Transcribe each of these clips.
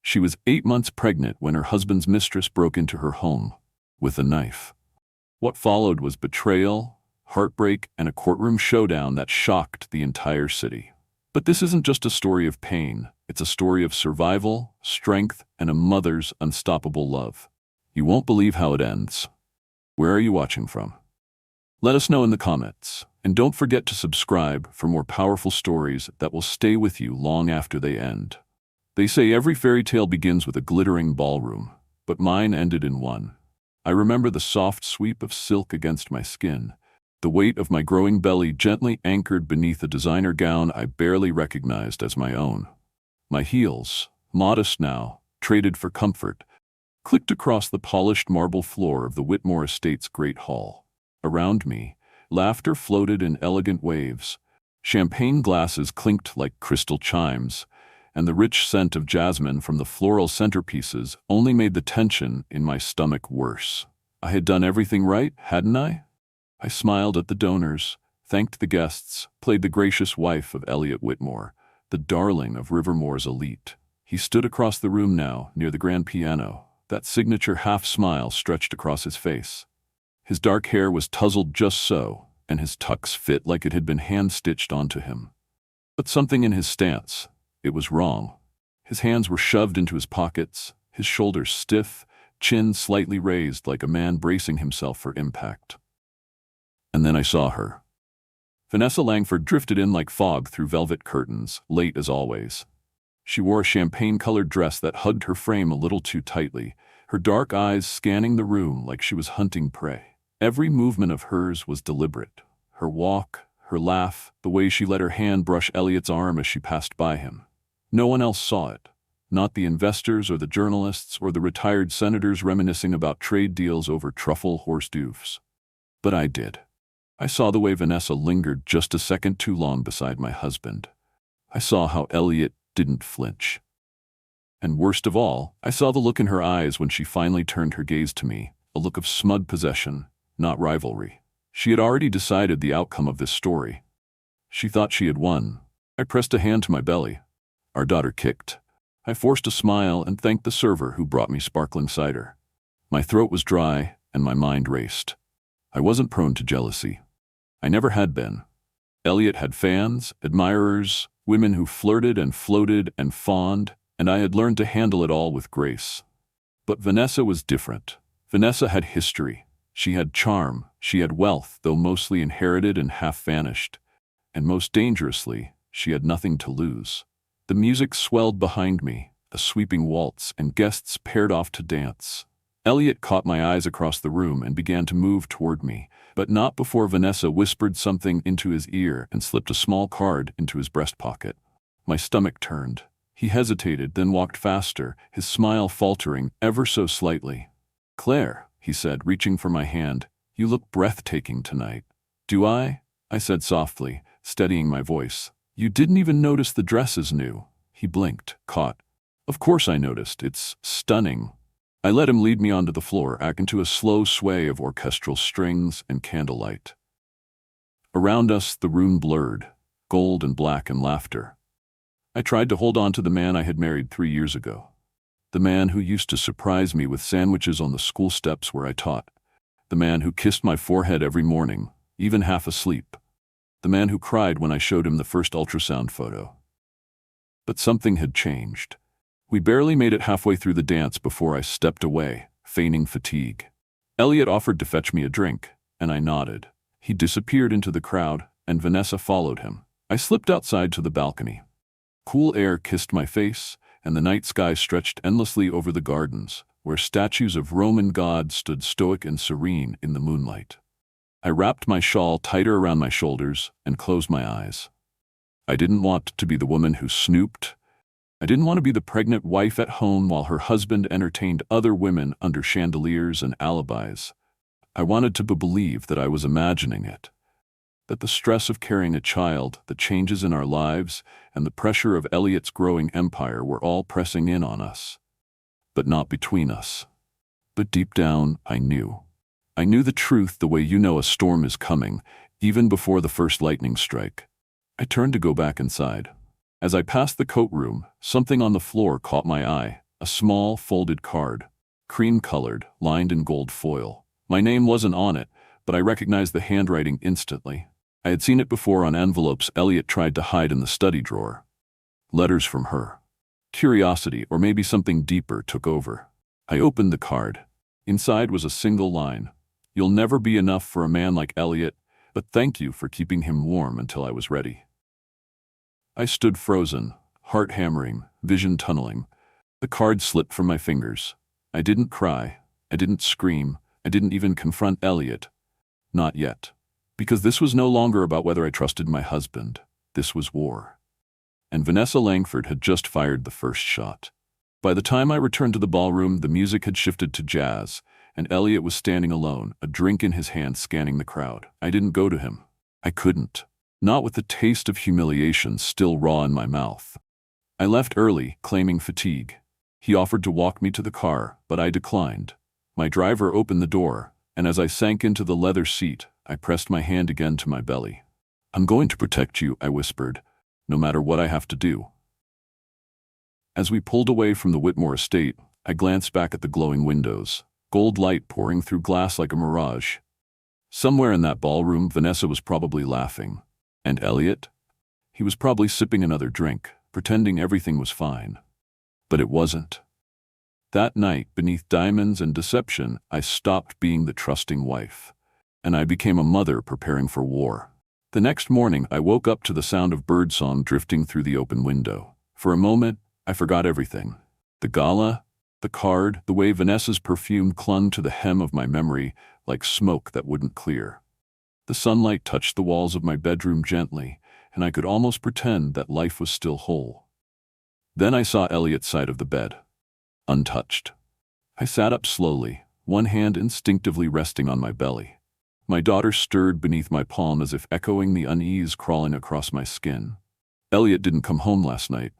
She was 8 months pregnant when her husband's mistress broke into her home with a knife. What followed was betrayal, heartbreak, and a courtroom showdown that shocked the entire city. But this isn't just a story of pain. It's a story of survival, strength, and a mother's unstoppable love. You won't believe how it ends. Where are you watching from? Let us know in the comments. And don't forget to subscribe for more powerful stories that will stay with you long after they end. They say every fairy tale begins with a glittering ballroom, but mine ended in one. I remember the soft sweep of silk against my skin, the weight of my growing belly gently anchored beneath a designer gown I barely recognized as my own. My heels, modest now, traded for comfort, clicked across the polished marble floor of the Whitmore Estate's great hall. Around me, laughter floated in elegant waves, champagne glasses clinked like crystal chimes, and the rich scent of jasmine from the floral centerpieces only made the tension in my stomach worse. I had done everything right, hadn't I? I smiled at the donors, thanked the guests, played the gracious wife of Elliot Whitmore, the darling of Rivermore's elite. He stood across the room now, near the grand piano, that signature half-smile stretched across his face. His dark hair was tousled just so, and his tux fit like it had been hand-stitched onto him. But something in his stance, it was wrong. His hands were shoved into his pockets, his shoulders stiff, chin slightly raised like a man bracing himself for impact. And then I saw her. Vanessa Langford drifted in like fog through velvet curtains, late as always. She wore a champagne-colored dress that hugged her frame a little too tightly, her dark eyes scanning the room like she was hunting prey. Every movement of hers was deliberate. Her walk, her laugh, the way she let her hand brush Elliot's arm as she passed by him. No one else saw it. Not the investors or the journalists or the retired senators reminiscing about trade deals over truffle horse doofs. But I did. I saw the way Vanessa lingered just a second too long beside my husband. I saw how Elliot didn't flinch. And worst of all, I saw the look in her eyes when she finally turned her gaze to me, a look of smug possession, not rivalry. She had already decided the outcome of this story. She thought she had won. I pressed a hand to my belly. Our daughter kicked. I forced a smile and thanked the server who brought me sparkling cider. My throat was dry and my mind raced. I wasn't prone to jealousy. I never had been. Elliot had fans, admirers, women who flirted and floated and fawned, and I had learned to handle it all with grace. But Vanessa was different. Vanessa had history. She had charm. She had wealth, though mostly inherited and half vanished. And most dangerously, she had nothing to lose. The music swelled behind me, a sweeping waltz, and guests paired off to dance. Elliot caught my eyes across the room and began to move toward me, but not before Vanessa whispered something into his ear and slipped a small card into his breast pocket. My stomach turned. He hesitated, then walked faster, his smile faltering ever so slightly. "Claire," he said, reaching for my hand, "you look breathtaking tonight." "Do I?" I said softly, steadying my voice. "You didn't even notice the dress is new." He blinked, caught. "Of course I noticed. It's stunning." I let him lead me onto the floor, into a slow sway of orchestral strings and candlelight. Around us, the room blurred, gold and black and laughter. I tried to hold on to the man I had married 3 years ago. The man who used to surprise me with sandwiches on the school steps where I taught. The man who kissed my forehead every morning, even half asleep. The man who cried when I showed him the first ultrasound photo. But something had changed. We barely made it halfway through the dance before I stepped away, feigning fatigue. Elliot offered to fetch me a drink, and I nodded. He disappeared into the crowd, and Vanessa followed him. I slipped outside to the balcony. Cool air kissed my face, and the night sky stretched endlessly over the gardens, where statues of Roman gods stood stoic and serene in the moonlight. I wrapped my shawl tighter around my shoulders and closed my eyes. I didn't want to be the woman who snooped. I didn't want to be the pregnant wife at home while her husband entertained other women under chandeliers and alibis. I wanted to believe that I was imagining it, that the stress of carrying a child, the changes in our lives, and the pressure of Elliot's growing empire were all pressing in on us, but not between us. But deep down, I knew. I knew the truth the way you know a storm is coming, even before the first lightning strike. I turned to go back inside. As I passed the coat room, something on the floor caught my eye, a small, folded card, cream-colored, lined in gold foil. My name wasn't on it, but I recognized the handwriting instantly. I had seen it before on envelopes Elliot tried to hide in the study drawer. Letters from her. Curiosity, or maybe something deeper, took over. I opened the card. Inside was a single line. "You'll never be enough for a man like Elliot, but thank you for keeping him warm until I was ready." I stood frozen, heart hammering, vision tunneling. The card slipped from my fingers. I didn't cry. I didn't scream. I didn't even confront Elliot. Not yet. Because this was no longer about whether I trusted my husband. This was war. And Vanessa Langford had just fired the first shot. By the time I returned to the ballroom, the music had shifted to jazz, and Elliot was standing alone, a drink in his hand, scanning the crowd. I didn't go to him. I couldn't. Not with the taste of humiliation still raw in my mouth. I left early, claiming fatigue. He offered to walk me to the car, but I declined. My driver opened the door, and as I sank into the leather seat, I pressed my hand again to my belly. "I'm going to protect you," I whispered, "no matter what I have to do." As we pulled away from the Whitmore estate, I glanced back at the glowing windows, gold light pouring through glass like a mirage. Somewhere in that ballroom, Vanessa was probably laughing. And Elliot? He was probably sipping another drink, pretending everything was fine. But it wasn't. That night, beneath diamonds and deception, I stopped being the trusting wife. And I became a mother preparing for war. The next morning, I woke up to the sound of birdsong drifting through the open window. For a moment, I forgot everything. The gala, the card, the way Vanessa's perfume clung to the hem of my memory like smoke that wouldn't clear. The sunlight touched the walls of my bedroom gently, and I could almost pretend that life was still whole. Then I saw Elliot's side of the bed, untouched. I sat up slowly, one hand instinctively resting on my belly. My daughter stirred beneath my palm as if echoing the unease crawling across my skin. Elliot didn't come home last night.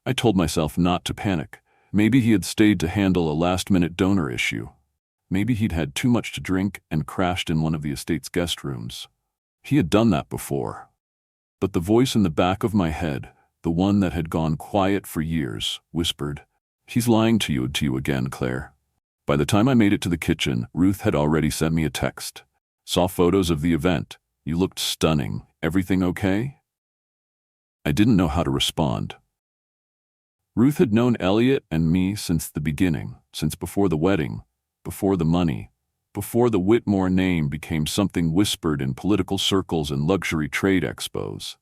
I told myself not to panic. Maybe he had stayed to handle a last-minute donor issue. Maybe he'd had too much to drink and crashed in one of the estate's guest rooms. He had done that before. But the voice in the back of my head, the one that had gone quiet for years, whispered, "He's lying to you again, Claire." By the time I made it to the kitchen, Ruth had already sent me a text. "Saw photos of the event. You looked stunning. Everything okay?" I didn't know how to respond. Ruth had known Elliot and me since the beginning, since before the wedding, before the money, before the Whitmore name became something whispered in political circles and luxury trade expos.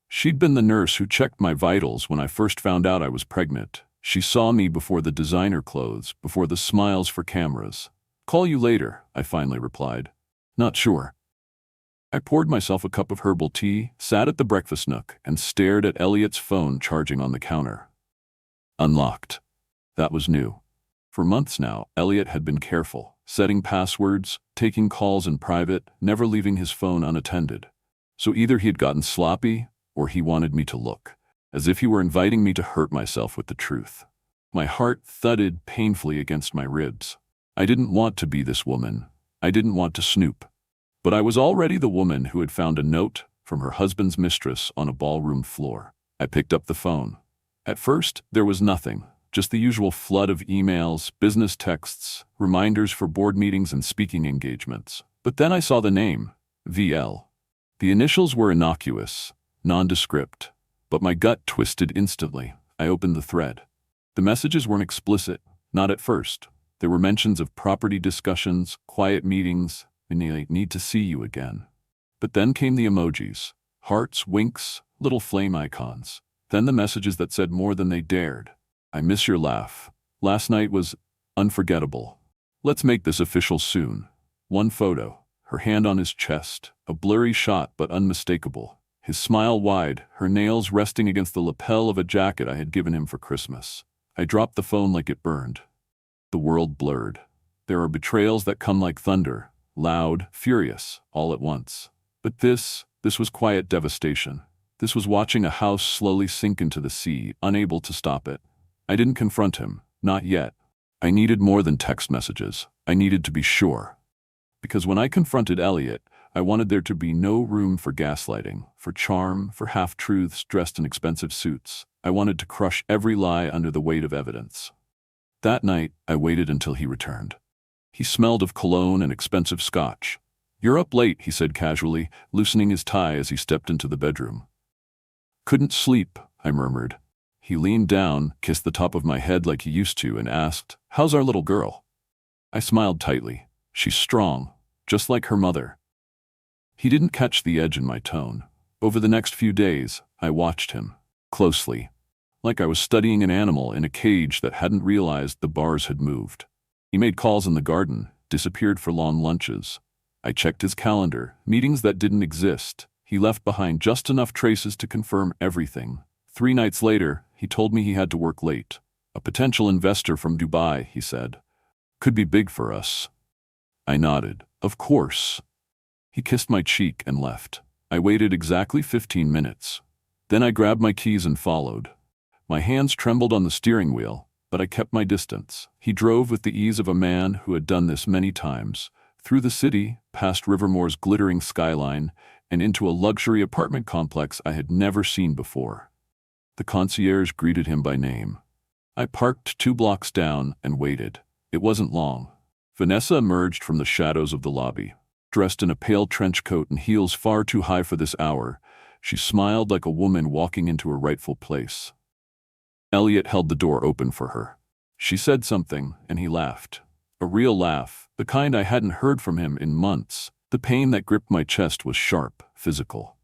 She'd been the nurse who checked my vitals when I first found out I was pregnant. She saw me before the designer clothes, before the smiles for cameras. "Call you later," I finally replied. "Not sure." I poured myself a cup of herbal tea, sat at the breakfast nook, and stared at Elliot's phone charging on the counter. Unlocked. That was new. For months now, Elliot had been careful, setting passwords, taking calls in private, never leaving his phone unattended. So either he had gotten sloppy, or he wanted me to look, as if he were inviting me to hurt myself with the truth. My heart thudded painfully against my ribs. I didn't want to be this woman. I didn't want to snoop. But I was already the woman who had found a note from her husband's mistress on a ballroom floor. I picked up the phone. At first, there was nothing. Just the usual flood of emails, business texts, reminders for board meetings and speaking engagements. But then I saw the name, VL. The initials were innocuous, nondescript, but my gut twisted instantly. I opened the thread. The messages weren't explicit, not at first. There were mentions of property discussions, quiet meetings, and I need to see you again. But then came the emojis, hearts, winks, little flame icons. Then the messages that said more than they dared. "I miss your laugh. Last night was unforgettable. Let's make this official soon." One photo, her hand on his chest, a blurry shot but unmistakable. His smile wide, her nails resting against the lapel of a jacket I had given him for Christmas. I dropped the phone like it burned. The world blurred. There are betrayals that come like thunder, loud, furious, all at once. But this was quiet devastation. This was watching a house slowly sink into the sea, unable to stop it. I didn't confront him, not yet. I needed more than text messages. I needed to be sure. Because when I confronted Elliot, I wanted there to be no room for gaslighting, for charm, for half-truths dressed in expensive suits. I wanted to crush every lie under the weight of evidence. That night, I waited until he returned. He smelled of cologne and expensive scotch. "You're up late," he said casually, loosening his tie as he stepped into the bedroom. "Couldn't sleep," I murmured. He leaned down, kissed the top of my head like he used to, and asked, "How's our little girl?" I smiled tightly. "She's strong, just like her mother." He didn't catch the edge in my tone. Over the next few days, I watched him closely, like I was studying an animal in a cage that hadn't realized the bars had moved. He made calls in the garden, disappeared for long lunches. I checked his calendar, meetings that didn't exist. He left behind just enough traces to confirm everything. 3 nights later, he told me he had to work late. "A potential investor from Dubai," he said. "Could be big for us." I nodded. "Of course." He kissed my cheek and left. I waited exactly 15 minutes. Then I grabbed my keys and followed. My hands trembled on the steering wheel, but I kept my distance. He drove with the ease of a man who had done this many times, through the city, past Rivermore's glittering skyline, and into a luxury apartment complex I had never seen before. The concierge greeted him by name. I parked 2 blocks down and waited. It wasn't long. Vanessa emerged from the shadows of the lobby. Dressed in a pale trench coat and heels far too high for this hour, she smiled like a woman walking into her rightful place. Elliot held the door open for her. She said something, and he laughed. A real laugh, the kind I hadn't heard from him in months. The pain that gripped my chest was sharp, physical.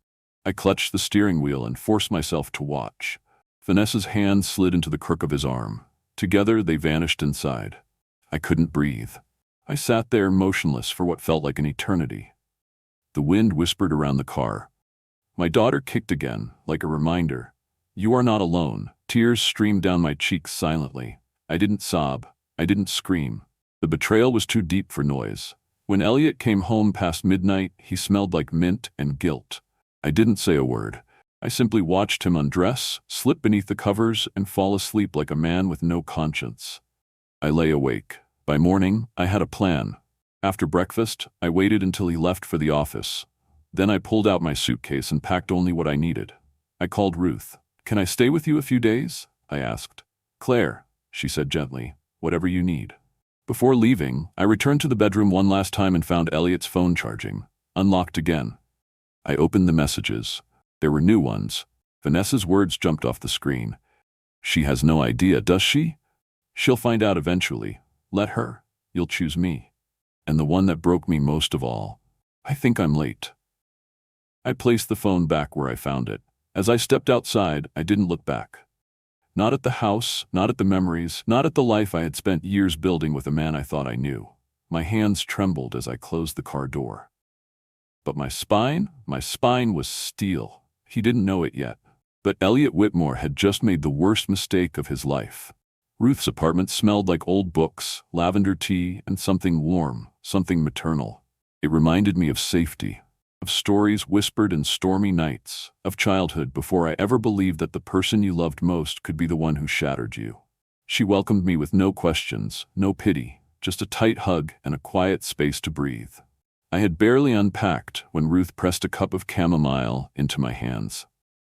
I clutched the steering wheel and forced myself to watch. Vanessa's hand slid into the crook of his arm. Together, they vanished inside. I couldn't breathe. I sat there motionless for what felt like an eternity. The wind whispered around the car. My daughter kicked again, like a reminder. "You are not alone." Tears streamed down my cheeks silently. I didn't sob. I didn't scream. The betrayal was too deep for noise. When Elliot came home past midnight, he smelled like mint and guilt. I didn't say a word. I simply watched him undress, slip beneath the covers, and fall asleep like a man with no conscience. I lay awake. By morning, I had a plan. After breakfast, I waited until he left for the office. Then I pulled out my suitcase and packed only what I needed. I called Ruth. "Can I stay with you a few days?" I asked. "Claire," she said gently, "whatever you need." Before leaving, I returned to the bedroom one last time and found Elliot's phone charging, unlocked again. I opened the messages. There were new ones. Vanessa's words jumped off the screen. "She has no idea, does she? She'll find out eventually. Let her. You'll choose me." And the one that broke me most of all, "I think I'm late." I placed the phone back where I found it. As I stepped outside, I didn't look back. Not at the house, not at the memories, not at the life I had spent years building with a man I thought I knew. My hands trembled as I closed the car door. But my spine was steel. He didn't know it yet. But Elliot Whitmore had just made the worst mistake of his life. Ruth's apartment smelled like old books, lavender tea, and something warm, something maternal. It reminded me of safety, of stories whispered in stormy nights, of childhood before I ever believed that the person you loved most could be the one who shattered you. She welcomed me with no questions, no pity, just a tight hug and a quiet space to breathe. I had barely unpacked when Ruth pressed a cup of chamomile into my hands.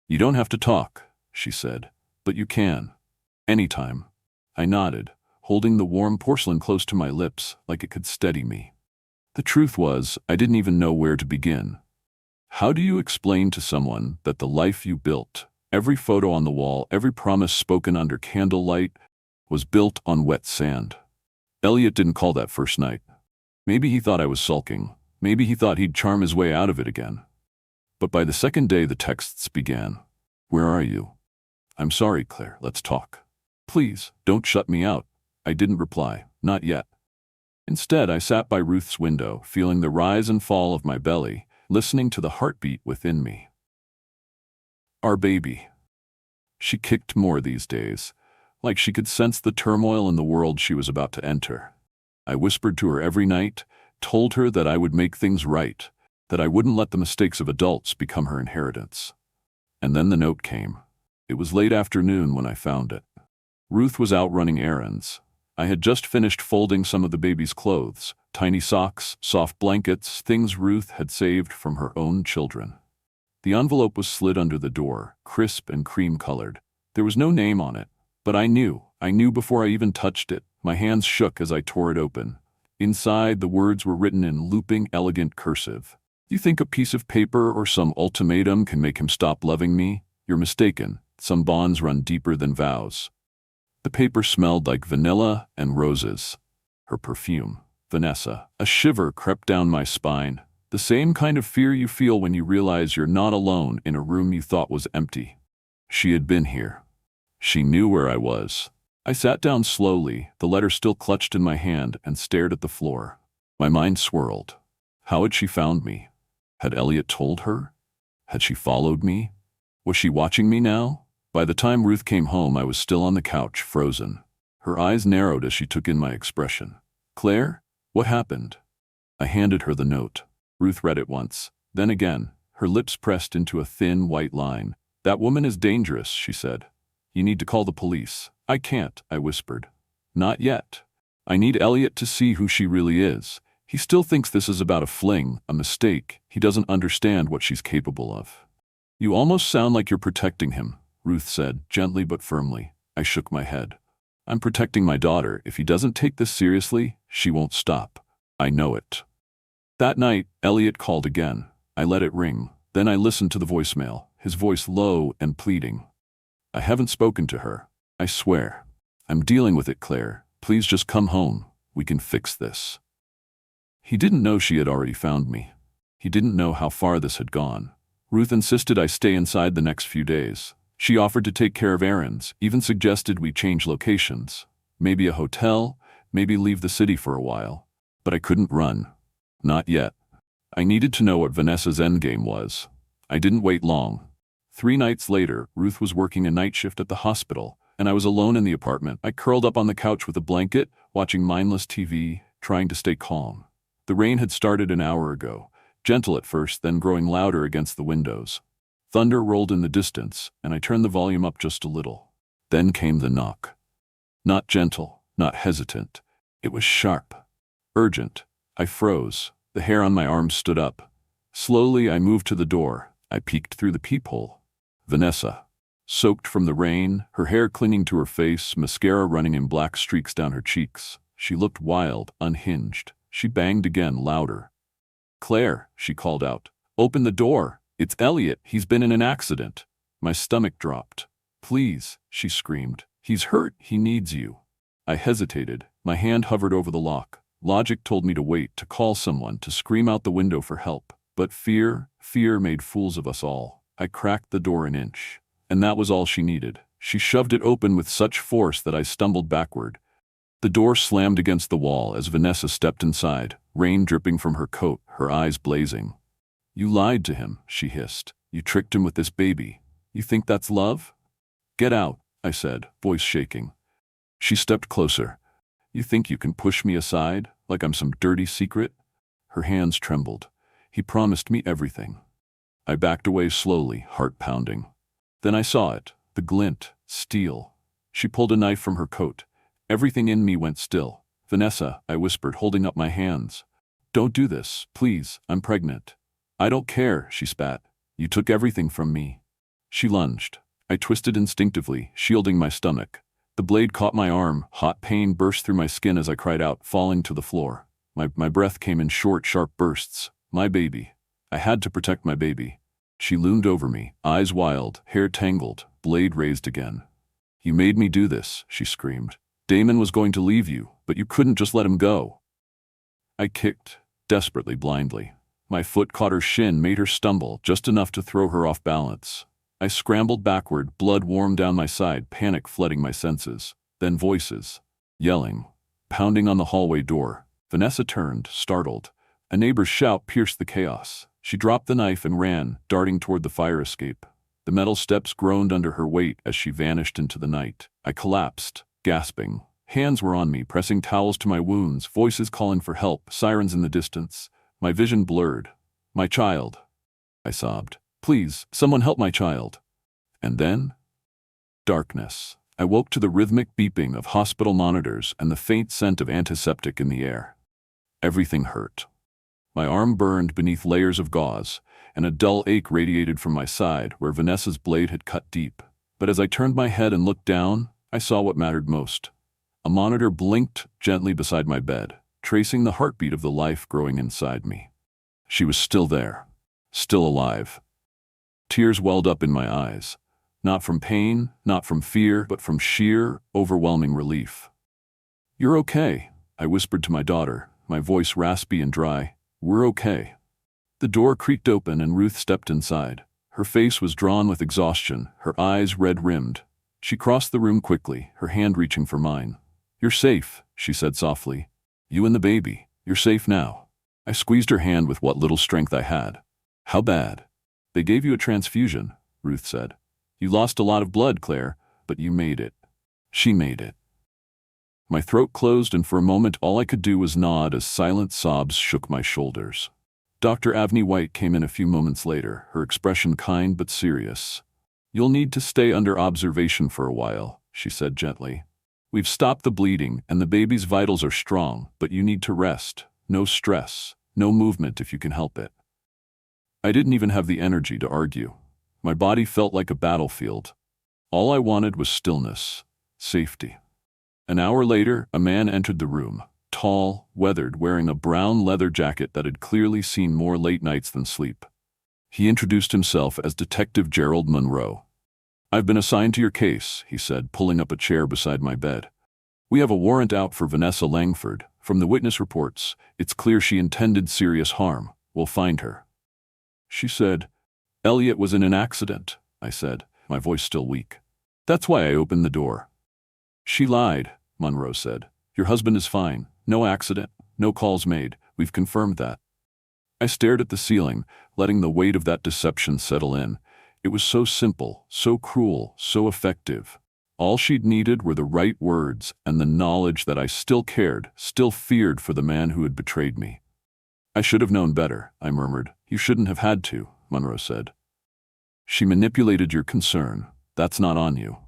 "You don't have to talk," she said, "but you can. Anytime." I nodded, holding the warm porcelain close to my lips like it could steady me. The truth was, I didn't even know where to begin. How do you explain to someone that the life you built, every photo on the wall, every promise spoken under candlelight, was built on wet sand? Elliot didn't call that first night. Maybe he thought I was sulking. Maybe he thought he'd charm his way out of it again. But by the second day, the texts began. "Where are you?" "I'm sorry, Claire, let's talk." "Please, don't shut me out." I didn't reply, not yet. Instead, I sat by Ruth's window, feeling the rise and fall of my belly, listening to the heartbeat within me. Our baby. She kicked more these days, like she could sense the turmoil in the world she was about to enter. I whispered to her every night, told her that I would make things right, that I wouldn't let the mistakes of adults become her inheritance. And then the note came. It was late afternoon when I found it. Ruth was out running errands. I had just finished folding some of the baby's clothes, tiny socks, soft blankets, things Ruth had saved from her own children. The envelope was slid under the door, crisp and cream-colored. There was no name on it, but I knew before I even touched it. My hands shook as I tore it open. Inside, the words were written in looping, elegant cursive. You think a piece of paper or some ultimatum can make him stop loving me? You're mistaken. Some bonds run deeper than vows. The paper smelled like vanilla and roses. Her perfume. Vanessa. A shiver crept down my spine. The same kind of fear you feel when you realize you're not alone in a room you thought was empty. She had been here. She knew where I was. I sat down slowly, the letter still clutched in my hand, and stared at the floor. My mind swirled. How had she found me? Had Elliot told her? Had she followed me? Was she watching me now? By the time Ruth came home, I was still on the couch, frozen. Her eyes narrowed as she took in my expression. Claire? What happened? I handed her the note. Ruth read it once, then again, her lips pressed into a thin, white line. That woman is dangerous, she said. You need to call the police. I can't, I whispered. Not yet. I need Elliot to see who she really is. He still thinks this is about a fling, a mistake. He doesn't understand what she's capable of. You almost sound like you're protecting him, Ruth said, gently but firmly. I shook my head. I'm protecting my daughter. If he doesn't take this seriously, she won't stop. I know it. That night, Elliot called again. I let it ring. Then I listened to the voicemail, his voice low and pleading. I haven't spoken to her. I swear. I'm dealing with it, Claire. Please just come home. We can fix this. He didn't know she had already found me. He didn't know how far this had gone. Ruth insisted I stay inside the next few days. She offered to take care of errands, even suggested we change locations. Maybe a hotel, maybe leave the city for a while. But I couldn't run. Not yet. I needed to know what Vanessa's endgame was. I didn't wait long. 3 nights later, Ruth was working a night shift at the hospital, and I was alone in the apartment. I curled up on the couch with a blanket, watching mindless TV, trying to stay calm. The rain had started an hour ago, gentle at first, then growing louder against the windows. Thunder rolled in the distance, and I turned the volume up just a little. Then came the knock. Not gentle, not hesitant. It was sharp. Urgent. I froze. The hair on my arms stood up. Slowly, I moved to the door. I peeked through the peephole. Vanessa. Soaked from the rain, her hair clinging to her face, mascara running in black streaks down her cheeks. She looked wild, unhinged. She banged again, louder. Claire, she called out. Open the door. It's Elliot. He's been in an accident. My stomach dropped. Please, she screamed. He's hurt. He needs you. I hesitated. My hand hovered over the lock. Logic told me to wait, to call someone, to scream out the window for help. But fear made fools of us all. I cracked the door an inch. And that was all she needed. She shoved it open with such force that I stumbled backward. The door slammed against the wall as Vanessa stepped inside, rain dripping from her coat, her eyes blazing. You lied to him, she hissed. You tricked him with this baby. You think that's love? Get out, I said, voice shaking. She stepped closer. You think you can push me aside, like I'm some dirty secret? Her hands trembled. He promised me everything. I backed away slowly, heart pounding. Then I saw it, the glint, steel. She pulled a knife from her coat. Everything in me went still. Vanessa, I whispered, holding up my hands. Don't do this, please, I'm pregnant. I don't care, she spat. You took everything from me. She lunged. I twisted instinctively, shielding my stomach. The blade caught my arm. Hot pain burst through my skin as I cried out, falling to the floor. My breath came in short, sharp bursts. My baby. I had to protect my baby. She loomed over me, eyes wild, hair tangled, blade raised again. You made me do this, she screamed. Damon was going to leave you, but you couldn't just let him go. I kicked, desperately, blindly. My foot caught her shin, made her stumble, just enough to throw her off balance. I scrambled backward, blood warmed down my side, panic flooding my senses. Then voices. Yelling. Pounding on the hallway door. Vanessa turned, startled. A neighbor's shout pierced the chaos. She dropped the knife and ran, darting toward the fire escape. The metal steps groaned under her weight as she vanished into the night. I collapsed, gasping. Hands were on me, pressing towels to my wounds, voices calling for help, sirens in the distance. My vision blurred. My child. I sobbed. Please, someone help my child. And then? Darkness. I woke to the rhythmic beeping of hospital monitors and the faint scent of antiseptic in the air. Everything hurt. My arm burned beneath layers of gauze, and a dull ache radiated from my side where Vanessa's blade had cut deep. But as I turned my head and looked down, I saw what mattered most. A monitor blinked gently beside my bed, tracing the heartbeat of the life growing inside me. She was still there, still alive. Tears welled up in my eyes, not from pain, not from fear, but from sheer, overwhelming relief. "You're okay," I whispered to my daughter, my voice raspy and dry. "We're okay." The door creaked open and Ruth stepped inside. Her face was drawn with exhaustion, her eyes red-rimmed. She crossed the room quickly, her hand reaching for mine. "You're safe," she said softly. "You and the baby, you're safe now." I squeezed her hand with what little strength I had. "How bad?" "They gave you a transfusion," Ruth said. "You lost a lot of blood, Claire, but you made it." She made it. My throat closed and for a moment all I could do was nod as silent sobs shook my shoulders. Dr. Avni White came in a few moments later, her expression kind but serious. "You'll need to stay under observation for a while," she said gently. "We've stopped the bleeding and the baby's vitals are strong, but you need to rest. No stress, no movement if you can help it." I didn't even have the energy to argue. My body felt like a battlefield. All I wanted was stillness, safety. An hour later, a man entered the room, tall, weathered, wearing a brown leather jacket that had clearly seen more late nights than sleep. He introduced himself as Detective Gerald Monroe. "I've been assigned to your case," he said, pulling up a chair beside my bed. "We have a warrant out for Vanessa Langford. From the witness reports, it's clear she intended serious harm. We'll find her." She said, "Elliot was in an accident," I said, my voice still weak. "That's why I opened the door." "She lied," Monroe said. "Your husband is fine. No accident, no calls made. We've confirmed that." I stared at the ceiling, letting the weight of that deception settle in. It was so simple, so cruel, so effective. All she'd needed were the right words and the knowledge that I still cared, still feared for the man who had betrayed me. "I should have known better," I murmured. "You shouldn't have had to," Monroe said. "She manipulated your concern. That's not on you."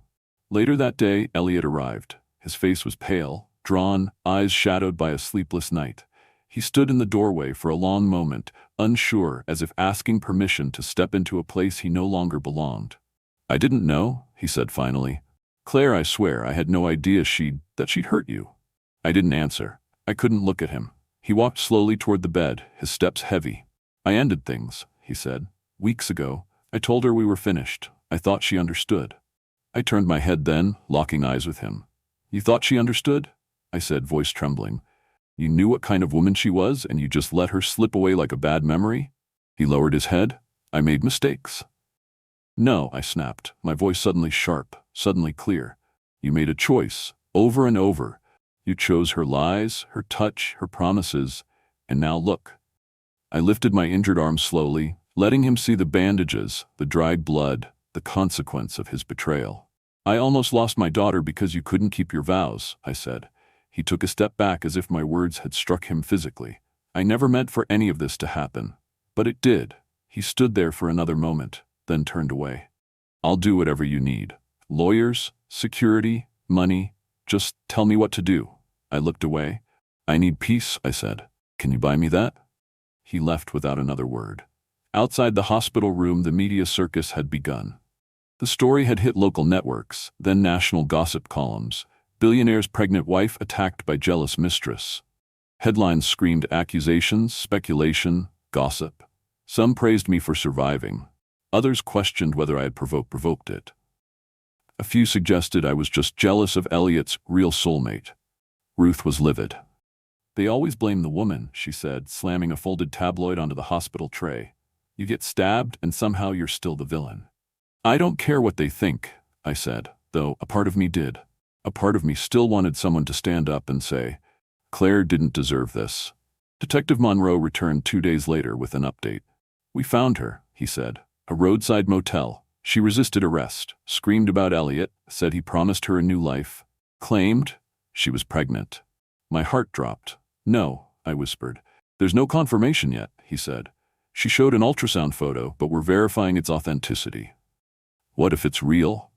Later that day, Elliot arrived. His face was pale, drawn, eyes shadowed by a sleepless night. He stood in the doorway for a long moment, unsure, as if asking permission to step into a place he no longer belonged. "I didn't know," he said finally. "Claire, I swear, I had no idea that she'd hurt you." I didn't answer. I couldn't look at him. He walked slowly toward the bed, his steps heavy. "I ended things," he said. "Weeks ago. I told her we were finished. I thought she understood." I turned my head then, locking eyes with him. "You thought she understood?" I said, voice trembling. "You knew what kind of woman she was, and you just let her slip away like a bad memory?" He lowered his head. "I made mistakes." "No," I snapped, my voice suddenly sharp, suddenly clear. "You made a choice, over and over. You chose her lies, her touch, her promises, and now look." I lifted my injured arm slowly, letting him see the bandages, the dried blood, the consequence of his betrayal. "I almost lost my daughter because you couldn't keep your vows," I said. He took a step back as if my words had struck him physically. "I never meant for any of this to happen. But it did." He stood there for another moment, then turned away. "I'll do whatever you need. Lawyers, security, money. Just tell me what to do." I looked away. "I need peace," I said. "Can you buy me that?" He left without another word. Outside the hospital room, the media circus had begun. The story had hit local networks, then national gossip columns. Billionaire's pregnant wife attacked by jealous mistress. Headlines screamed accusations, speculation, gossip. Some praised me for surviving. Others questioned whether I had provoked it. A few suggested I was just jealous of Elliot's real soulmate. Ruth was livid. "They always blame the woman," she said, slamming a folded tabloid onto the hospital tray. "You get stabbed and somehow you're still the villain." "I don't care what they think," I said, though a part of me did. A part of me still wanted someone to stand up and say, "Claire didn't deserve this." Detective Monroe returned 2 days later with an update. "We found her," he said. "A roadside motel. She resisted arrest, screamed about Elliot, said he promised her a new life, claimed she was pregnant." My heart dropped. "No," I whispered. "There's no confirmation yet," he said. "She showed an ultrasound photo, but we're verifying its authenticity." "What if it's real?"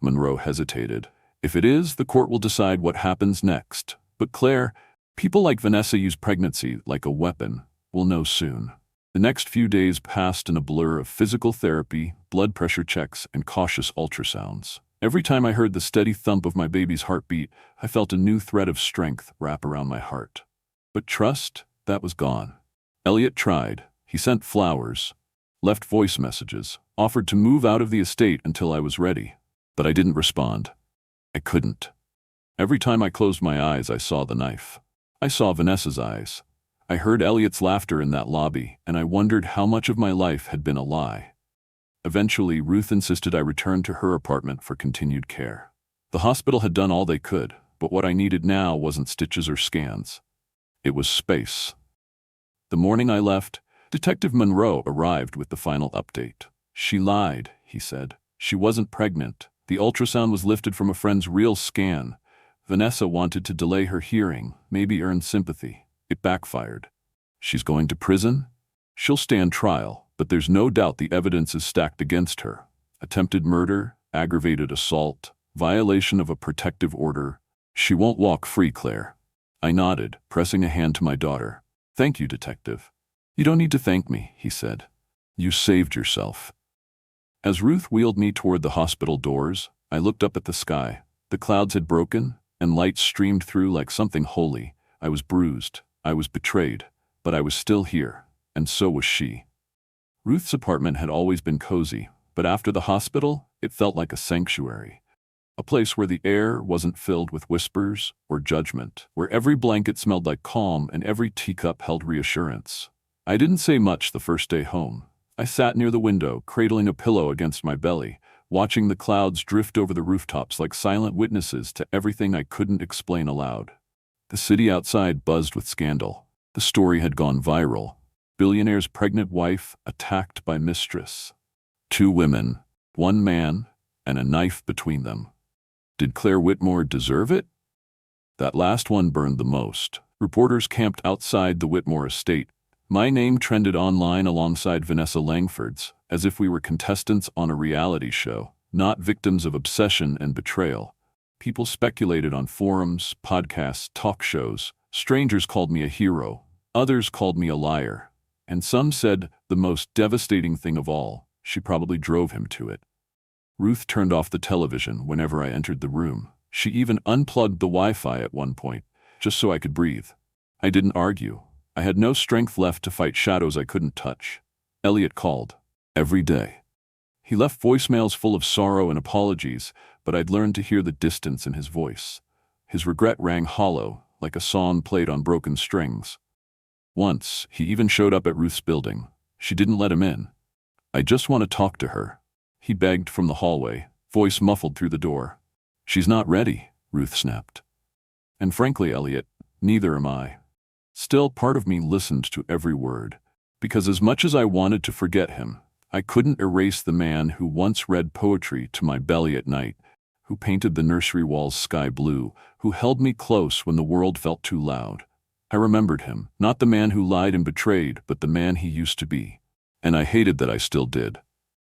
Monroe hesitated. "If it is, the court will decide what happens next. But Claire, people like Vanessa use pregnancy like a weapon. We'll know soon." The next few days passed in a blur of physical therapy, blood pressure checks, and cautious ultrasounds. Every time I heard the steady thump of my baby's heartbeat, I felt a new thread of strength wrap around my heart. But trust, that was gone. Elliot tried. He sent flowers, left voice messages, offered to move out of the estate until I was ready. But I didn't respond. I couldn't. Every time I closed my eyes, I saw the knife. I saw Vanessa's eyes. I heard Elliot's laughter in that lobby, and I wondered how much of my life had been a lie. Eventually, Ruth insisted I return to her apartment for continued care. The hospital had done all they could, but what I needed now wasn't stitches or scans. It was space. The morning I left, Detective Monroe arrived with the final update. She lied, he said. She wasn't pregnant. The ultrasound was lifted from a friend's real scan. Vanessa wanted to delay her hearing, maybe earn sympathy. It backfired. She's going to prison? She'll stand trial, but there's no doubt the evidence is stacked against her. Attempted murder, aggravated assault, violation of a protective order. She won't walk free, Claire. I nodded, pressing a hand to my daughter. Thank you, Detective. You don't need to thank me, he said. You saved yourself. As Ruth wheeled me toward the hospital doors, I looked up at the sky. The clouds had broken, and light streamed through like something holy. I was bruised. I was betrayed. But I was still here, and so was she. Ruth's apartment had always been cozy, but after the hospital, it felt like a sanctuary. A place where the air wasn't filled with whispers or judgment, where every blanket smelled like calm and every teacup held reassurance. I didn't say much the first day home. I sat near the window, cradling a pillow against my belly, watching the clouds drift over the rooftops like silent witnesses to everything I couldn't explain aloud. The city outside buzzed with scandal. The story had gone viral. Billionaire's pregnant wife attacked by Mistress. 2 women, 1 man, and a knife between them. Did Claire Whitmore deserve it? That last one burned the most. Reporters camped outside the Whitmore estate. My name trended online alongside Vanessa Langford's, as if we were contestants on a reality show, not victims of obsession and betrayal. People speculated on forums, podcasts, talk shows. Strangers called me a hero. Others called me a liar. And some said the most devastating thing of all, she probably drove him to it. Ruth turned off the television whenever I entered the room. She even unplugged the Wi-Fi at one point, just so I could breathe. I didn't argue. I had no strength left to fight shadows I couldn't touch. Elliot called. Every day. He left voicemails full of sorrow and apologies, but I'd learned to hear the distance in his voice. His regret rang hollow, like a song played on broken strings. Once, he even showed up at Ruth's building. She didn't let him in. I just want to talk to her. He begged from the hallway, voice muffled through the door. She's not ready, Ruth snapped. And frankly, Elliot, neither am I. Still, part of me listened to every word, because as much as I wanted to forget him, I couldn't erase the man who once read poetry to my belly at night, who painted the nursery walls sky blue, who held me close when the world felt too loud. I remembered him, not the man who lied and betrayed, but the man he used to be. And I hated that I still did.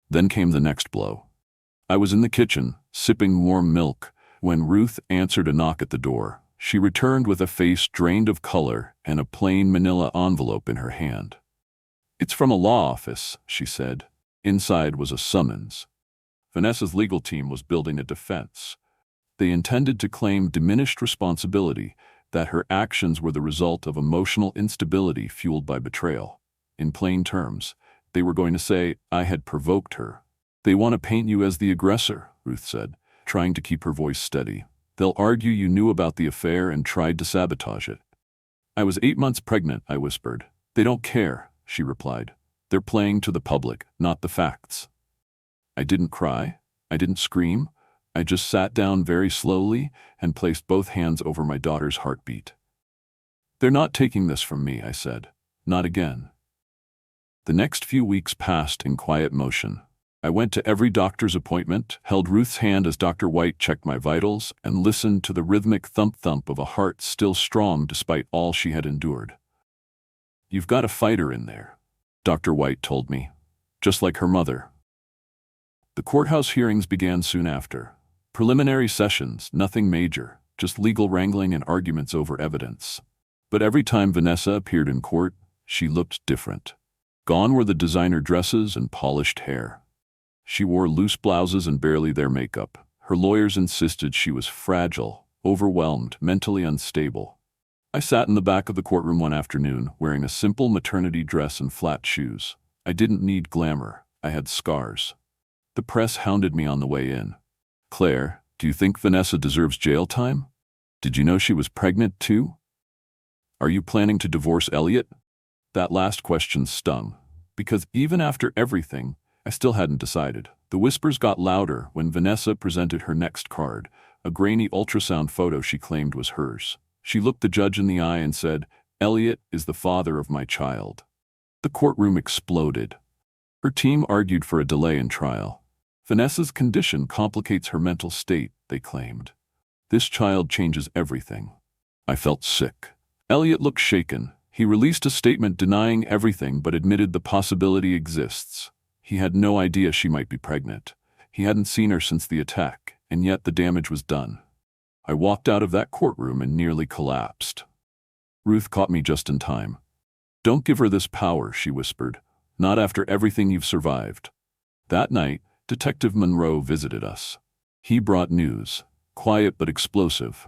Then came the next blow. I was in the kitchen, sipping warm milk, when Ruth answered a knock at the door. She returned with a face drained of color and a plain manila envelope in her hand. It's from a law office, she said. Inside was a summons. Vanessa's legal team was building a defense. They intended to claim diminished responsibility, that her actions were the result of emotional instability fueled by betrayal. In plain terms, they were going to say I had provoked her. They want to paint you as the aggressor, Ruth said, trying to keep her voice steady. They'll argue you knew about the affair and tried to sabotage it. I was 8 months pregnant, I whispered. They don't care, she replied. They're playing to the public, not the facts. I didn't cry. I didn't scream. I just sat down very slowly and placed both hands over my daughter's heartbeat. They're not taking this from me, I said. Not again. The next few weeks passed in quiet motion. I went to every doctor's appointment, held Ruth's hand as Dr. White checked my vitals, and listened to the rhythmic thump-thump of a heart still strong despite all she had endured. You've got a fighter in there, Dr. White told me, just like her mother. The courthouse hearings began soon after. Preliminary sessions, nothing major, just legal wrangling and arguments over evidence. But every time Vanessa appeared in court, she looked different. Gone were the designer dresses and polished hair. She wore loose blouses and barely their makeup. Her lawyers insisted she was fragile, overwhelmed, mentally unstable. I sat in the back of the courtroom one afternoon, wearing a simple maternity dress and flat shoes. I didn't need glamour. I had scars. The press hounded me on the way in. "Claire, do you think Vanessa deserves jail time? Did you know she was pregnant too? Are you planning to divorce Elliot?" That last question stung, because even after everything, I still hadn't decided. The whispers got louder when Vanessa presented her next card, a grainy ultrasound photo she claimed was hers. She looked the judge in the eye and said, "Elliot is the father of my child." The courtroom exploded. Her team argued for a delay in trial. Vanessa's condition complicates her mental state, they claimed. This child changes everything. I felt sick. Elliot looked shaken. He released a statement denying everything but admitted the possibility exists. He had no idea she might be pregnant. He hadn't seen her since the attack, and yet the damage was done. I walked out of that courtroom and nearly collapsed. Ruth caught me just in time. "Don't give her this power," she whispered. "Not after everything you've survived." That night, Detective Monroe visited us. He brought news, quiet but explosive.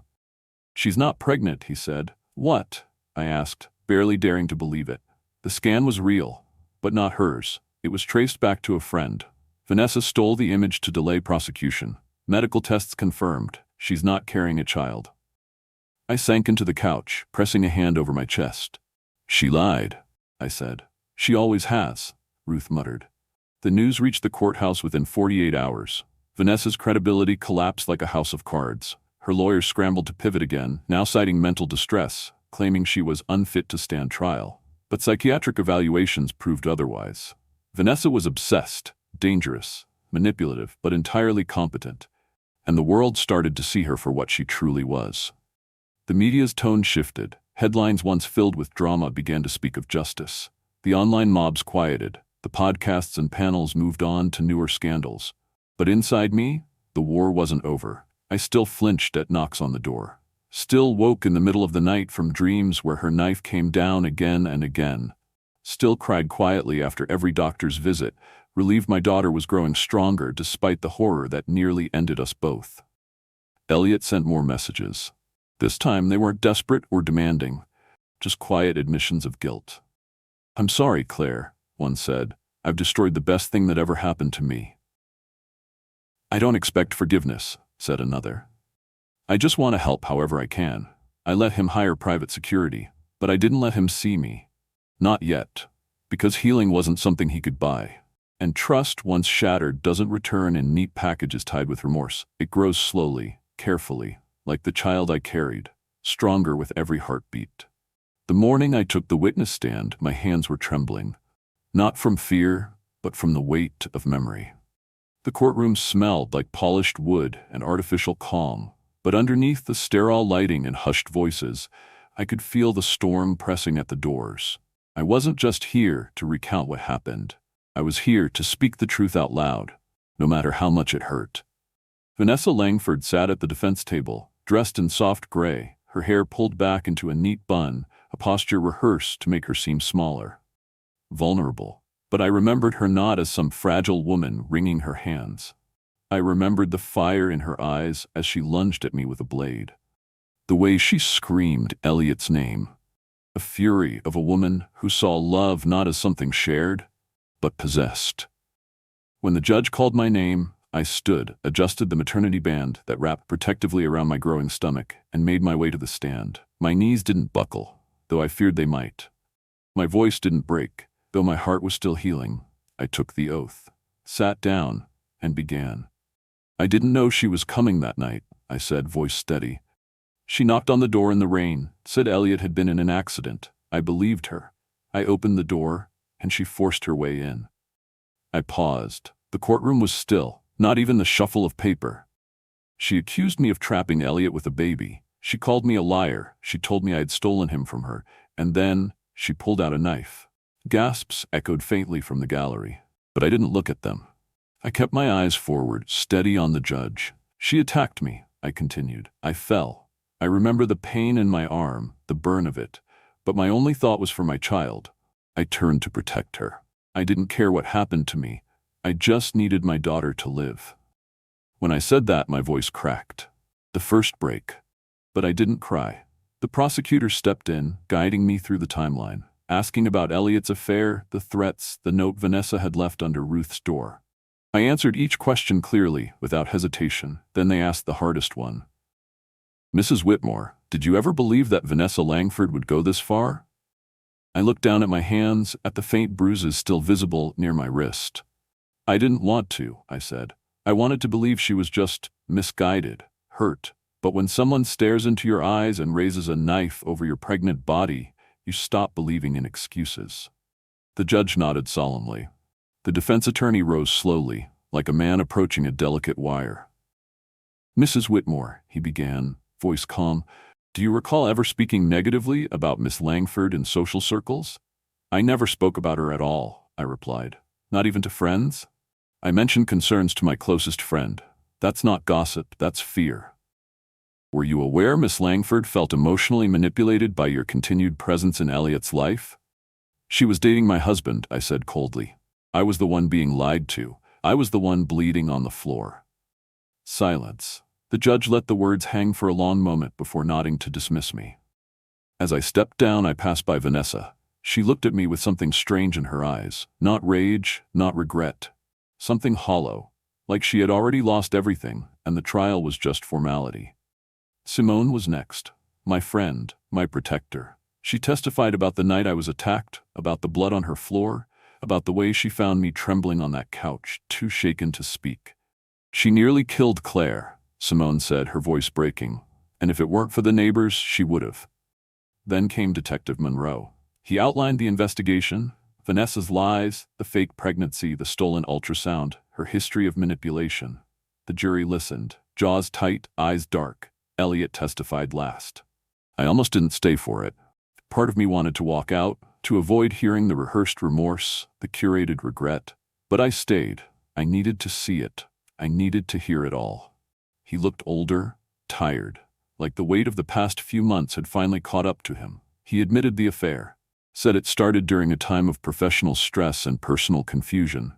"She's not pregnant," he said. "What?" I asked, barely daring to believe it. The scan was real, but not hers. It was traced back to a friend. Vanessa stole the image to delay prosecution. Medical tests confirmed she's not carrying a child. I sank into the couch, pressing a hand over my chest. "She lied," I said. "She always has," Ruth muttered. The news reached the courthouse within 48 hours. Vanessa's credibility collapsed like a house of cards. Her lawyers scrambled to pivot again, now citing mental distress, claiming she was unfit to stand trial. But psychiatric evaluations proved otherwise. Vanessa was obsessed, dangerous, manipulative, but entirely competent. And the world started to see her for what she truly was. The media's tone shifted. Headlines once filled with drama began to speak of justice. The online mobs quieted. The podcasts and panels moved on to newer scandals. But inside me, the war wasn't over. I still flinched at knocks on the door. Still woke in the middle of the night from dreams where her knife came down again and again. Still cried quietly after every doctor's visit, relieved my daughter was growing stronger despite the horror that nearly ended us both. Elliot sent more messages. This time they weren't desperate or demanding, just quiet admissions of guilt. "I'm sorry, Claire," one said. "I've destroyed the best thing that ever happened to me." "I don't expect forgiveness," said another. "I just want to help however I can." I let him hire private security, but I didn't let him see me. Not yet, because healing wasn't something he could buy. And trust, once shattered, doesn't return in neat packages tied with remorse. It grows slowly, carefully, like the child I carried, stronger with every heartbeat. The morning I took the witness stand, my hands were trembling, not from fear, but from the weight of memory. The courtroom smelled like polished wood and artificial calm, but underneath the sterile lighting and hushed voices, I could feel the storm pressing at the doors. I wasn't just here to recount what happened. I was here to speak the truth out loud, no matter how much it hurt. Vanessa Langford sat at the defense table, dressed in soft gray, her hair pulled back into a neat bun, a posture rehearsed to make her seem smaller. Vulnerable. But I remembered her not as some fragile woman wringing her hands. I remembered the fire in her eyes as she lunged at me with a blade. The way she screamed Elliot's name. A fury of a woman who saw love not as something shared, but possessed. When the judge called my name, I stood, adjusted the maternity band that wrapped protectively around my growing stomach, and made my way to the stand. My knees didn't buckle, though I feared they might. My voice didn't break, though my heart was still healing. I took the oath, sat down, and began. "I didn't know she was coming that night," I said, voice steady. "She knocked on the door in the rain, said Elliot had been in an accident. I believed her. I opened the door, and she forced her way in." I paused. The courtroom was still, not even the shuffle of paper. "She accused me of trapping Elliot with a baby. She called me a liar. She told me I had stolen him from her. And then she pulled out a knife." Gasps echoed faintly from the gallery, but I didn't look at them. I kept my eyes forward, steady on the judge. "She attacked me," I continued. "I fell. I remember the pain in my arm, the burn of it, but my only thought was for my child. I turned to protect her. I didn't care what happened to me. I just needed my daughter to live." When I said that, my voice cracked. The first break. But I didn't cry. The prosecutor stepped in, guiding me through the timeline, asking about Elliot's affair, the threats, the note Vanessa had left under Ruth's door. I answered each question clearly, without hesitation. Then they asked the hardest one. Mrs. Whitmore, did you ever believe that Vanessa Langford would go this far? I looked down at my hands, at the faint bruises still visible near my wrist. I didn't want to, I said. I wanted to believe she was just misguided, hurt. But when someone stares into your eyes and raises a knife over your pregnant body, you stop believing in excuses. The judge nodded solemnly. The defense attorney rose slowly, like a man approaching a delicate wire. Mrs. Whitmore, he began, voice calm, do you recall ever speaking negatively about Miss Langford in social circles? I never spoke about her at all, I replied. Not even to friends? I mentioned concerns to my closest friend. That's not gossip, that's fear. Were you aware Miss Langford felt emotionally manipulated by your continued presence in Elliot's life? She was dating my husband, I said coldly. I was the one being lied to. I was the one bleeding on the floor. Silence. The judge let the words hang for a long moment before nodding to dismiss me. As I stepped down, I passed by Vanessa. She looked at me with something strange in her eyes. Not rage, not regret. Something hollow, like she had already lost everything, and the trial was just formality. Simone was next. My friend, my protector. She testified about the night I was attacked, about the blood on her floor, about the way she found me trembling on that couch, too shaken to speak. She nearly killed Claire, Simone said, her voice breaking, and if it weren't for the neighbors, she would have. Then came Detective Monroe. He outlined the investigation, Vanessa's lies, the fake pregnancy, the stolen ultrasound, her history of manipulation. The jury listened, jaws tight, eyes dark. Elliot testified last. I almost didn't stay for it. Part of me wanted to walk out, to avoid hearing the rehearsed remorse, the curated regret. But I stayed. I needed to see it. I needed to hear it all. He looked older, tired, like the weight of the past few months had finally caught up to him. He admitted the affair, said it started during a time of professional stress and personal confusion.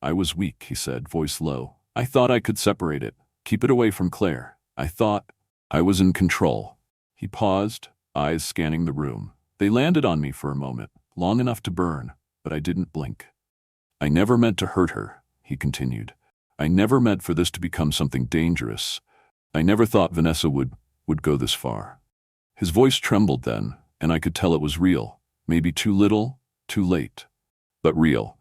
I was weak, he said, voice low. I thought I could separate it, keep it away from Claire. I thought I was in control. He paused, eyes scanning the room. They landed on me for a moment, long enough to burn, but I didn't blink. I never meant to hurt her, he continued. I never meant for this to become something dangerous. I never thought Vanessa would go this far. His voice trembled then, and I could tell it was real. Maybe too little, too late, but real.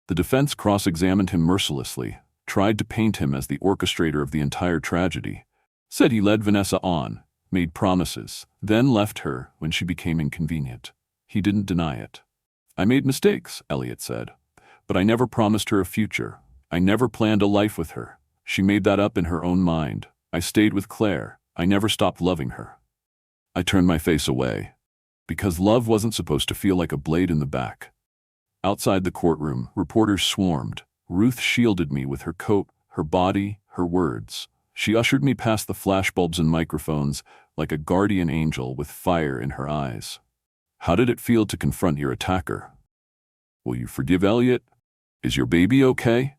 The defense cross-examined him mercilessly, tried to paint him as the orchestrator of the entire tragedy. Said he led Vanessa on, made promises, then left her when she became inconvenient. He didn't deny it. I made mistakes, Elliot said, but I never promised her a future. I never planned a life with her. She made that up in her own mind. I stayed with Claire. I never stopped loving her. I turned my face away, because love wasn't supposed to feel like a blade in the back. Outside the courtroom, reporters swarmed. Ruth shielded me with her coat, her body, her words. She ushered me past the flashbulbs and microphones like a guardian angel with fire in her eyes. How did it feel to confront your attacker? Will you forgive Elliot? Is your baby okay?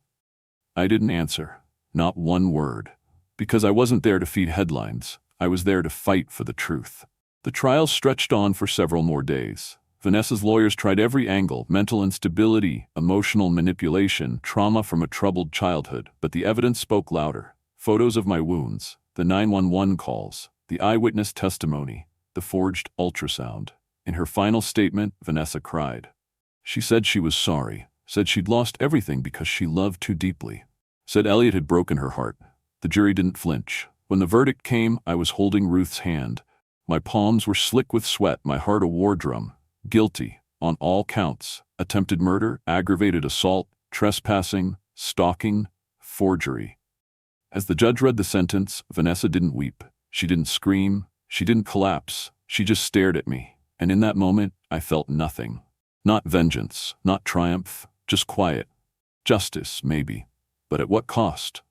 I didn't answer, not one word, because I wasn't there to feed headlines. I was there to fight for the truth. The trial stretched on for several more days. Vanessa's lawyers tried every angle: mental instability, emotional manipulation, trauma from a troubled childhood, but the evidence spoke louder. Photos of my wounds, the 911 calls, the eyewitness testimony, the forged ultrasound. In her final statement, Vanessa cried. She said she was sorry, said she'd lost everything because she loved too deeply, said Elliot had broken her heart. The jury didn't flinch. When the verdict came, I was holding Ruth's hand. My palms were slick with sweat, my heart a war drum. Guilty, on all counts: attempted murder, aggravated assault, trespassing, stalking, forgery. As the judge read the sentence, Vanessa didn't weep. She didn't scream. She didn't collapse. She just stared at me. And in that moment, I felt nothing. Not vengeance, not triumph, just quiet. Justice, maybe. But at what cost?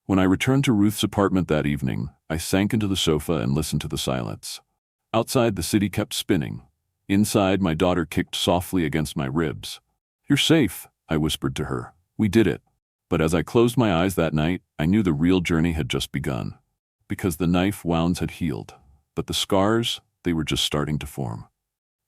When I returned to Ruth's apartment that evening, I sank into the sofa and listened to the silence. Outside, the city kept spinning. Inside, my daughter kicked softly against my ribs. You're safe, I whispered to her. We did it. But as I closed my eyes that night, I knew the real journey had just begun. Because the knife wounds had healed. But the scars, they were just starting to form.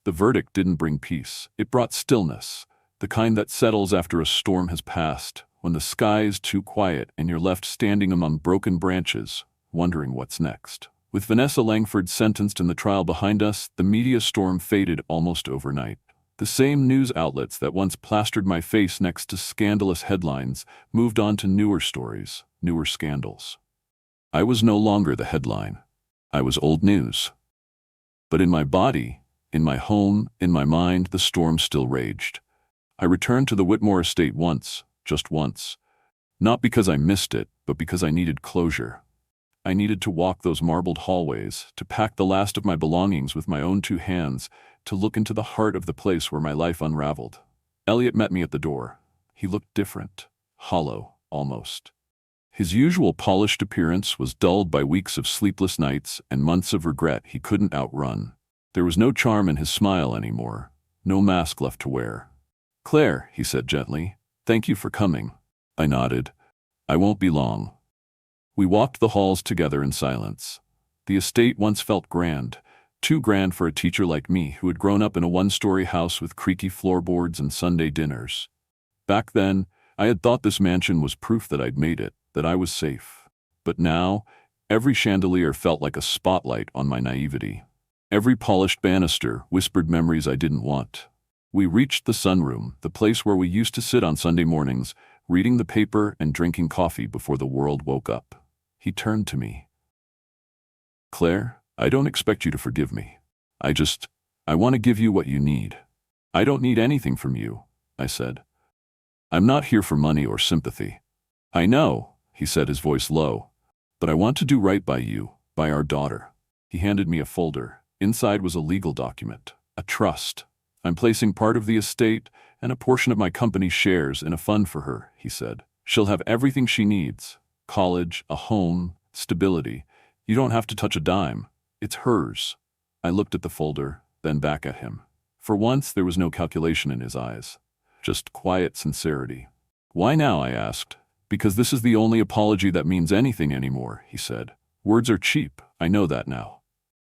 The verdict didn't bring peace. It brought stillness. The kind that settles after a storm has passed, when the sky is too quiet and you're left standing among broken branches, wondering what's next. With Vanessa Langford sentenced and the trial behind us, the media storm faded almost overnight. The same news outlets that once plastered my face next to scandalous headlines moved on to newer stories, newer scandals. I was no longer the headline. I was old news. But in my body, in my home, in my mind, the storm still raged. I returned to the Whitmore estate once, just once. Not because I missed it, but because I needed closure. I needed to walk those marbled hallways, to pack the last of my belongings with my own 2 hands, to look into the heart of the place where my life unraveled. Elliot met me at the door. He looked different, hollow, almost. His usual polished appearance was dulled by weeks of sleepless nights and months of regret he couldn't outrun. There was no charm in his smile anymore, no mask left to wear. "Claire," he said gently, "thank you for coming." I nodded. "I won't be long." We walked the halls together in silence. The estate once felt grand, too grand for a teacher like me who had grown up in a 1-story house with creaky floorboards and Sunday dinners. Back then, I had thought this mansion was proof that I'd made it, that I was safe. But now, every chandelier felt like a spotlight on my naivety. Every polished banister whispered memories I didn't want. We reached the sunroom, the place where we used to sit on Sunday mornings, reading the paper and drinking coffee before the world woke up. He turned to me. "Claire, I don't expect you to forgive me. I want to give you what you need." "I don't need anything from you," I said. "I'm not here for money or sympathy." "I know," he said, his voice low, "but I want to do right by you, by our daughter." He handed me a folder. Inside was a legal document, a trust. "I'm placing part of the estate and a portion of my company's shares in a fund for her," he said. "She'll have everything she needs. College, a home, stability. You don't have to touch a dime. It's hers." I looked at the folder, then back at him. For once, there was no calculation in his eyes. Just quiet sincerity. "Why now?" I asked. "Because this is the only apology that means anything anymore," he said. "Words are cheap. I know that now."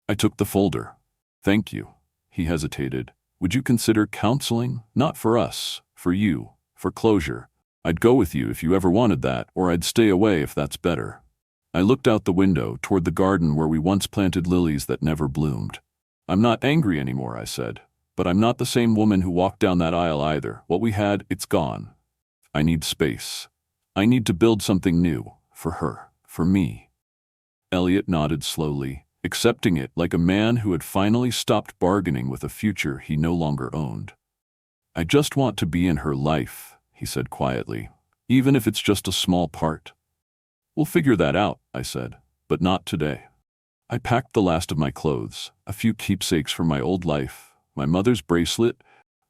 I took the folder. "Thank you." He hesitated. "Would you consider counseling? Not for us, for you, for closure. I'd go with you if you ever wanted that, or I'd stay away if that's better." I looked out the window toward the garden where we once planted lilies that never bloomed. "I'm not angry anymore," I said. "But I'm not the same woman who walked down that aisle either. What we had, it's gone. I need space. I need to build something new, for her, for me." Elliot nodded slowly, accepting it like a man who had finally stopped bargaining with a future he no longer owned. "I just want to be in her life," he said quietly, "even if it's just a small part." "We'll figure that out," I said, "but not today." I packed the last of my clothes, a few keepsakes from my old life, my mother's bracelet,